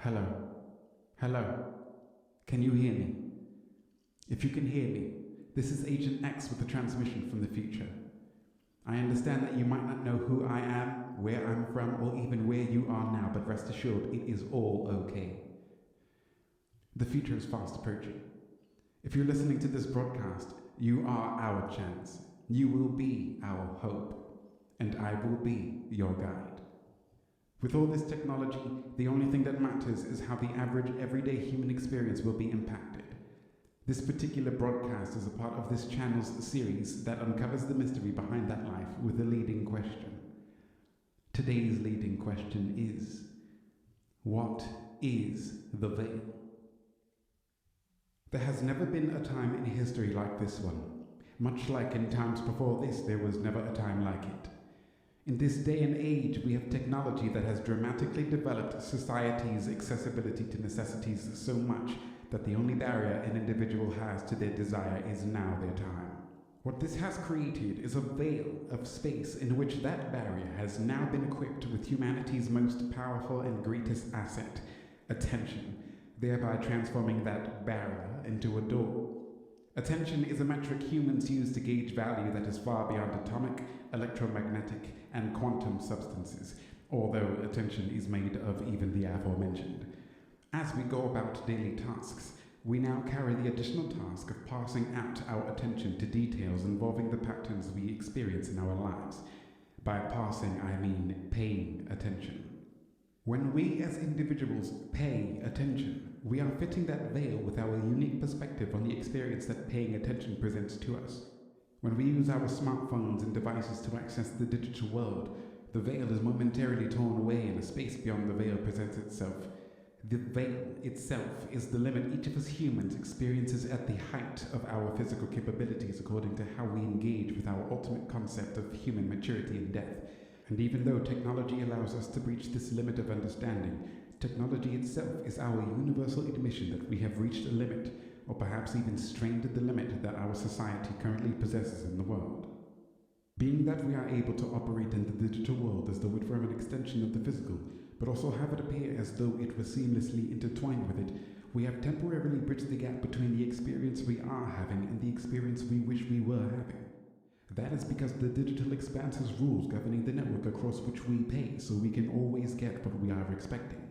Hello. Hello. Can you hear me? If you can hear me, this is Agent X with a transmission from the future. I understand that you might not know who I am, where I'm from, or even where you are now, but rest assured, it is all okay. The future is fast approaching. If you're listening to this broadcast, you are our chance. You will be our hope, and I will be your guide. With all this technology, the only thing that matters is how the average everyday human experience will be impacted. This particular broadcast is a part of this channel's series that uncovers the mystery behind that life with a leading question. Today's leading question is, what is the veil? There has never been a time in history like this one. Much like in times before this, there was never a time like it. In this day and age, we have technology that has dramatically developed society's accessibility to necessities so much that the only barrier an individual has to their desire is now their time. What this has created is a veil of space in which that barrier has now been equipped with humanity's most powerful and greatest asset, attention, thereby transforming that barrier into a door. Attention is a metric humans use to gauge value that is far beyond atomic, electromagnetic, and quantum substances, although attention is made of even the aforementioned. As we go about daily tasks, we now carry the additional task of passing out our attention to details involving the patterns we experience in our lives. By passing, I mean paying attention. When we as individuals pay attention, we are fitting that veil with our unique perspective on the experience that paying attention presents to us. When we use our smartphones and devices to access the digital world, the veil is momentarily torn away and a space beyond the veil presents itself. The veil itself is the limit each of us humans experiences at the height of our physical capabilities according to how we engage with our ultimate concept of human maturity and death. And even though technology allows us to breach this limit of understanding, technology itself is our universal admission that we have reached a limit, or perhaps even strained the limit that our society currently possesses in the world. Being that we are able to operate in the digital world as though it were an extension of the physical, but also have it appear as though it were seamlessly intertwined with it, we have temporarily bridged the gap between the experience we are having and the experience we wish we were having. That is because the digital expanse has rules governing the network across which we pay so we can always get what we are expecting.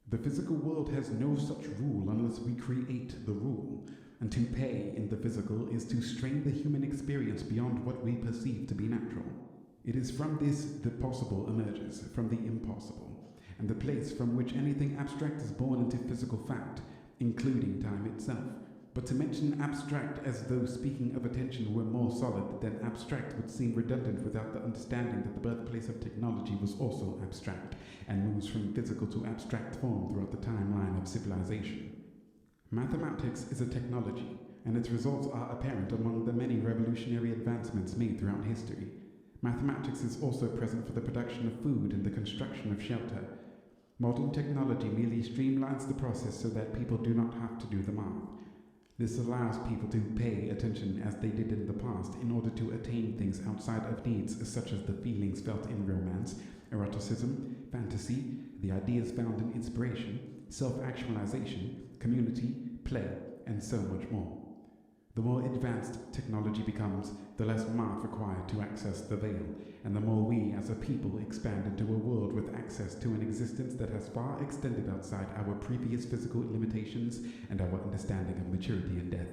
The physical world has no such rule unless we create the rule, and to pay in the physical is to strain the human experience beyond what we perceive to be natural. It is from this the possible emerges, from the impossible, and the place from which anything abstract is born into physical fact, including time itself. But to mention abstract as though speaking of attention were more solid than abstract would seem redundant without the understanding that the birthplace of technology was also abstract and moves from physical to abstract form throughout the timeline of civilization. Mathematics is a technology, and its results are apparent among the many revolutionary advancements made throughout history. Mathematics is also present for the production of food and the construction of shelter. Modern technology merely streamlines the process so that people do not have to do the math. This allows people to pay attention as they did in the past in order to attain things outside of needs such as the feelings felt in romance, eroticism, fantasy, the ideas found in inspiration, self-actualization, community, play, and so much more. The more advanced technology becomes, the less math required to access the veil, and the more we as a people expand into a world with access to an existence that has far extended outside our previous physical limitations and our understanding of maturity and death.